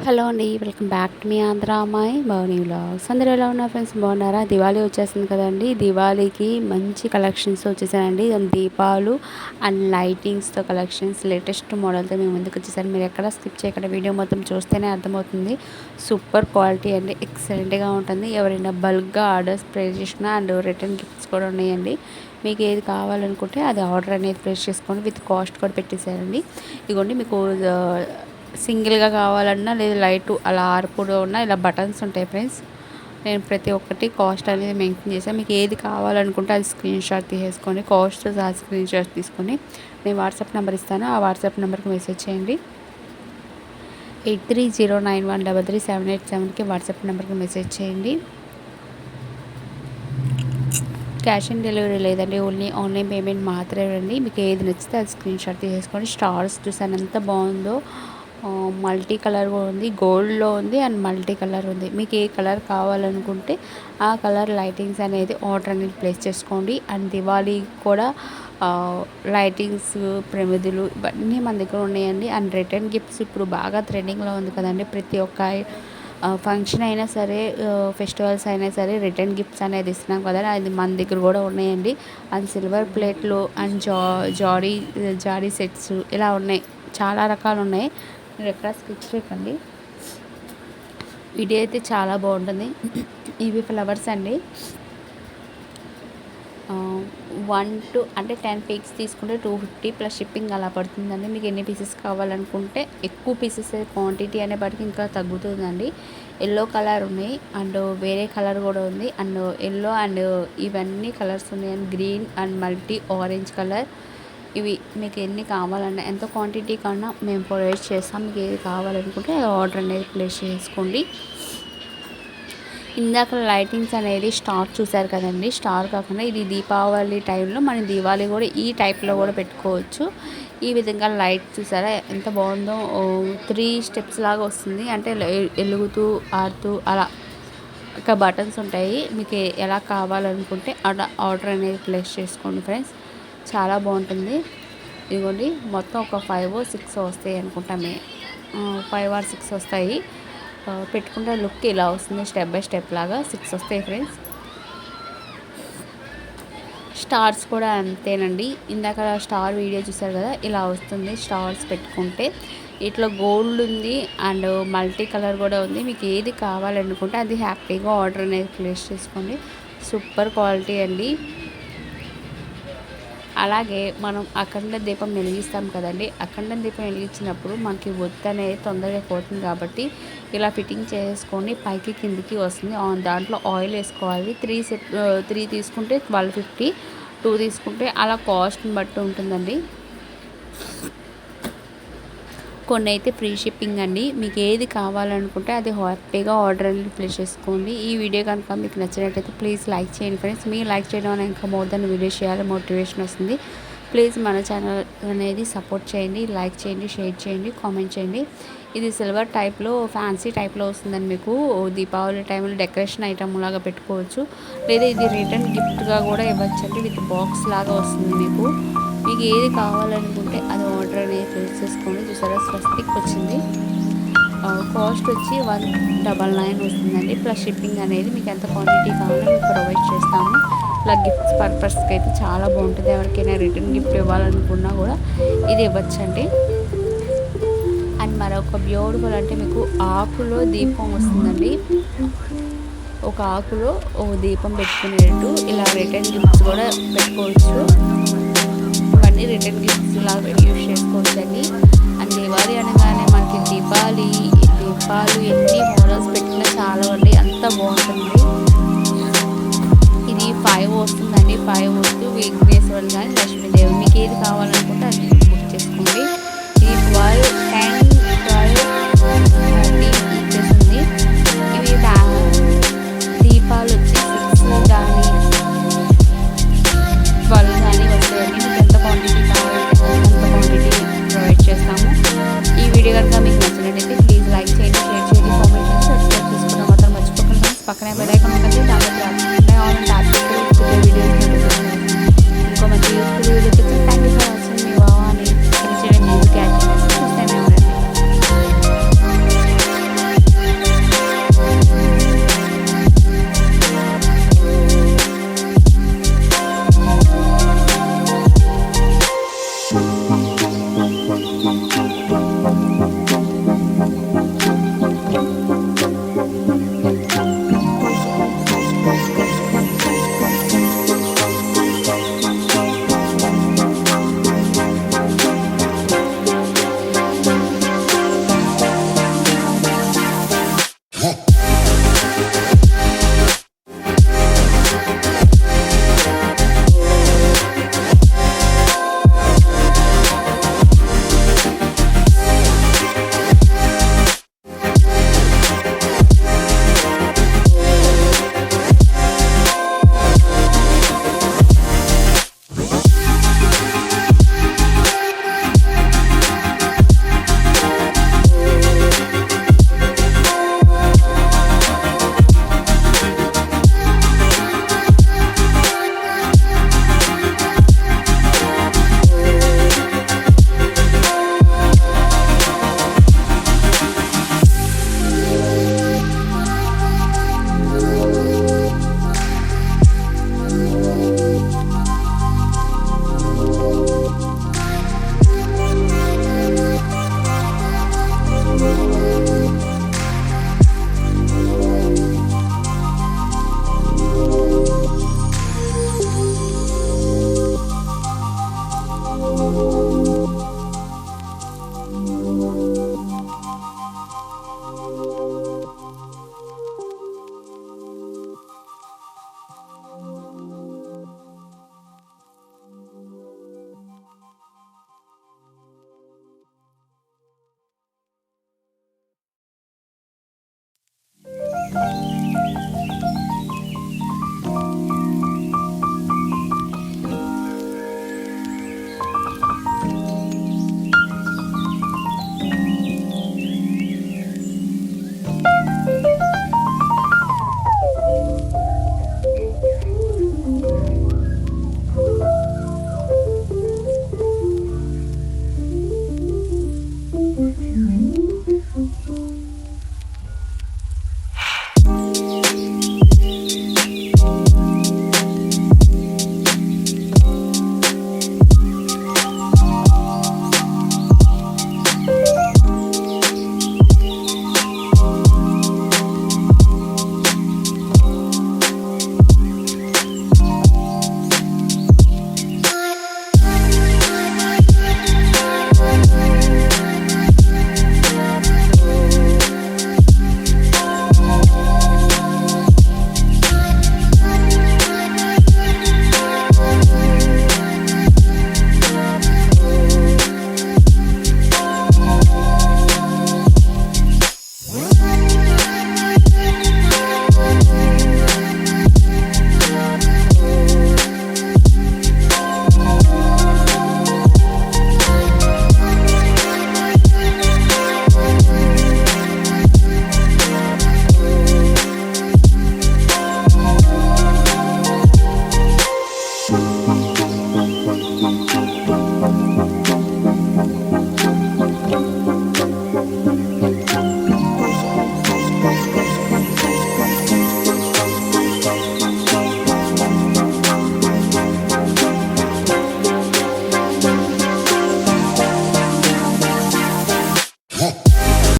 Hello అండి, welcome back to me Andhra అమ్మాయి Bhavani vlogs. అందరూ ఎలా ఉన్నారు ఫ్రెండ్స్? బాగున్నారా? దివాళీ వచ్చేస్తుంది కదండి. దివాళీకి మంచి కలెక్షన్స్ వచ్చేసాయండి. దీపాలు అండ్ లైటింగ్స్తో కలెక్షన్స్ లేటెస్ట్ మోడల్తో మేము ముందుకు వచ్చేసాను. మీరు ఎక్కడ స్కిప్ చేయకుండా వీడియో మొత్తం చూస్తేనే అర్థమవుతుంది. సూపర్ క్వాలిటీ అండి, ఎక్సలెంట్గా ఉంటుంది. ఎవరైనా బల్క్గా ఆర్డర్స్ ప్లేస్ చేసినా అండ్ రిటర్న్ గిఫ్ట్స్ కూడా ఉన్నాయండి. మీకు ఏది కావాలనుకుంటే అది ఆర్డర్ అనేది ప్లేస్ చేసుకోండి. విత్ కాస్ట్ కూడా పెట్టేశారండి. ఇదిగోండి, మీకు సింగిల్గా కావాలన్నా లేదా లైట్ అలా ఆర్పులో ఉన్న ఇలా బటన్స్ ఉంటాయి ఫ్రెండ్స్. నేను ప్రతి ఒక్కటి కాస్ట్ అనేది మెన్షన్ చేశాను. మీకు ఏది కావాలనుకుంటే అది స్క్రీన్ షాట్ తీసేసుకొని కాస్ట్ ఆ స్క్రీన్ షాట్ తీసుకొని నేను వాట్సాప్ నెంబర్ ఇస్తాను. ఆ వాట్సాప్ నెంబర్కి మెసేజ్ చేయండి. 8309133787కి వాట్సాప్ నెంబర్కి మెసేజ్ చేయండి. క్యాష్ ఆన్ డెలివరీ లేదండి, ఓన్లీ ఆన్లైన్ పేమెంట్ మాత్రమే అండి. మీకు ఏది నచ్చితే అది స్క్రీన్ షాట్ తీసేసుకోండి. స్టార్స్ చూసాను ఎంత బాగుందో. మల్టీ కలర్ కూడా ఉంది, గోల్డ్లో ఉంది అండ్ మల్టీ కలర్ ఉంది. మీకు ఏ కలర్ కావాలనుకుంటే ఆ కలర్ లైటింగ్స్ అనేది ఆర్డర్ అనేది ప్లేస్ చేసుకోండి. అండ్ దివాళీ కూడా లైటింగ్స్, ప్రమిదులు ఇవన్నీ మన దగ్గర ఉన్నాయండి. అండ్ రిటర్న్ గిఫ్ట్స్ ఇప్పుడు బాగా ట్రెండింగ్లో ఉంది కదండి. ప్రతి ఒక్క ఫంక్షన్ అయినా సరే, ఫెస్టివల్స్ అయినా సరే రిటర్న్ గిఫ్ట్స్ అనేది ఇస్తున్నాం కదా, అది మన దగ్గర కూడా ఉన్నాయండి. అండ్ సిల్వర్ ప్లేట్లు అండ్ జాడీ సెట్స్ ఇలా ఉన్నాయి, చాలా రకాలు ఉన్నాయి. మీరు ఎక్కడ స్కిప్ చేయకండి, వీడియో అయితే చాలా బాగుంటుంది. ఇవి ఫ్లవర్స్ అండి. 10 పీక్స్ తీసుకుంటే 250 ప్లస్ షిప్పింగ్ అలా పడుతుందండి. మీకు ఎన్ని పీసెస్ కావాలనుకుంటే ఎక్కువ పీసెస్ క్వాంటిటీ అనే బట్టి ఇంకా తగ్గుతుందండి. ఎల్లో కలర్ ఉన్నాయి అండ్ వేరే కలర్ కూడా ఉంది. అండ్ ఎల్లో అండ్ ఇవన్నీ కలర్స్ ఉన్నాయి. And green and multi orange colour. ఇవి మీకు ఎన్ని కావాలన్నా ఎంత క్వాంటిటీ కన్నా మేము ప్రొవైడ్ చేస్తాం. మీకు ఏది కావాలనుకుంటే ఆర్డర్ అనేది ప్లేస్ చేసుకోండి. ఇందాక లైటింగ్స్ అనేది స్టార్ చూసారు కదండి. స్టార్ కాకుండా ఇది దీపావళి టైంలో మన దివాళీ కూడా ఈ టైప్లో కూడా పెట్టుకోవచ్చు. ఈ విధంగా లైట్ చూసారా ఎంత బాగుందో. 3 స్టెప్స్ లాగా వస్తుంది, అంటే వెలుగుతూ ఆడుతూ అలా ఒక బటన్స్ ఉంటాయి. మీకు ఎలా కావాలనుకుంటే అలా ఆర్డర్ అనేది ప్లేస్ చేసుకోండి ఫ్రెండ్స్. చాలా బాగుంటుంది. ఇదిగోండి, మొత్తం ఒక 5 or 6 వస్తాయి అనుకుంటామే. 5 or 6 వస్తాయి. పెట్టుకుంటే లుక్ ఇలా వస్తుంది, స్టెప్ బై స్టెప్ లాగా 6 వస్తాయి ఫ్రెండ్స్. స్టార్స్ కూడా అంతేనండి. ఇందాక స్టార్ వీడియో చూసారు కదా, ఇలా వస్తుంది స్టార్స్ పెట్టుకుంటే. ఇట్లా గోల్డ్ ఉంది అండ్ మల్టీ కలర్ కూడా ఉంది. మీకు ఏది కావాలనుకుంటే అది హ్యాపీగా ఆర్డర్ అనేది ప్లేస్ చేసుకోండి. సూపర్ క్వాలిటీ అండి. అలాగే మనం అఖండ దీపం వెలిగిస్తాం కదండి. అఖండ దీపం వెలిగించినప్పుడు మనకి ఒత్తి అనేది తొందరగా పోతుంది కాబట్టి ఇలా ఫిట్టింగ్ చేసుకొని పైకి కిందికి వస్తుంది. దాంట్లో ఆయిల్ వేసుకోవాలి. 3 తీసుకుంటే 1250, 2 తీసుకుంటే అలా కాస్ట్ని బట్టి ఉంటుందండి. కొన్ని అయితే ఫ్రీ షిప్పింగ్ అండి. మీకు ఏది కావాలనుకుంటే అది హ్యాపీగా ఆర్డర్ అనేది ప్లేస్ చేసుకోండి. ఈ వీడియో కనుక మీకు నచ్చినట్టయితే ప్లీజ్ లైక్ చేయండి ఫ్రెండ్స్. మీరు లైక్ చేయడం వల్ల ఇంకా మోర్ దెన్ వీడియో చేయాలి మోటివేషన్ వస్తుంది. ప్లీజ్ మన ఛానల్ అనేది సపోర్ట్ చేయండి, లైక్ చేయండి, షేర్ చేయండి, కామెంట్ చేయండి. ఇది సిల్వర్ టైప్లో ఫ్యాన్సీ టైప్లో వస్తుందండి. మీకు దీపావళి టైంలో డెకరేషన్ ఐటమ్ లాగా పెట్టుకోవచ్చు, లేదా ఇది రిటర్న్ గిఫ్ట్గా కూడా ఇవ్వచ్చు అండి. విత్ బాక్స్ లాగా వస్తుంది. మీకు ఏది కావాలనుకుంటే అది ఆర్డర్ అనేది ప్లేస్ చేసుకోండి. చూసారా స్వస్తిక్ వచ్చింది. కాస్ట్ వచ్చి 199 వస్తుందండి. ప్లస్ షిప్పింగ్ అనేది మీకు ఎంత క్వాంటిటీ కావాలో మేము ప్రొవైడ్ చేస్తాము. ఇలా గిఫ్ట్స్ పర్పస్కి అయితే చాలా బాగుంటుంది. ఎవరికైనా రిటర్న్ గిఫ్ట్ ఇవ్వాలనుకున్నా కూడా ఇది ఇవ్వచ్చండి. అండ్ మరొక బ్యూటిఫుల్ అంటే మీకు ఆకులో దీపం వస్తుందండి. ఒక ఆకులో ఒక దీపం పెట్టుకునేటట్టు ఇలా రిటర్న్ గిఫ్ట్స్ కూడా పెట్టుకోవచ్చు. ఇవన్నీ రిటర్న్ గిఫ్ట్స్ లాగా యూజ్ చేసుకోవచ్చండి. అండ్ దివాళీ అనగానే మనకి దీపాలు ఎన్ని మోడల్స్ పెట్టినా చాలా అండి, అంత బాగుంటుంది. ఇది 5 వస్తుందండి. 5 వస్తూ విఘ్నేశ్వరుడు కానీ లక్ష్మీదేవి, మీకు ఏది కావాలనుకుంటే అది బుక్ చేసుకోండి. ఇది 12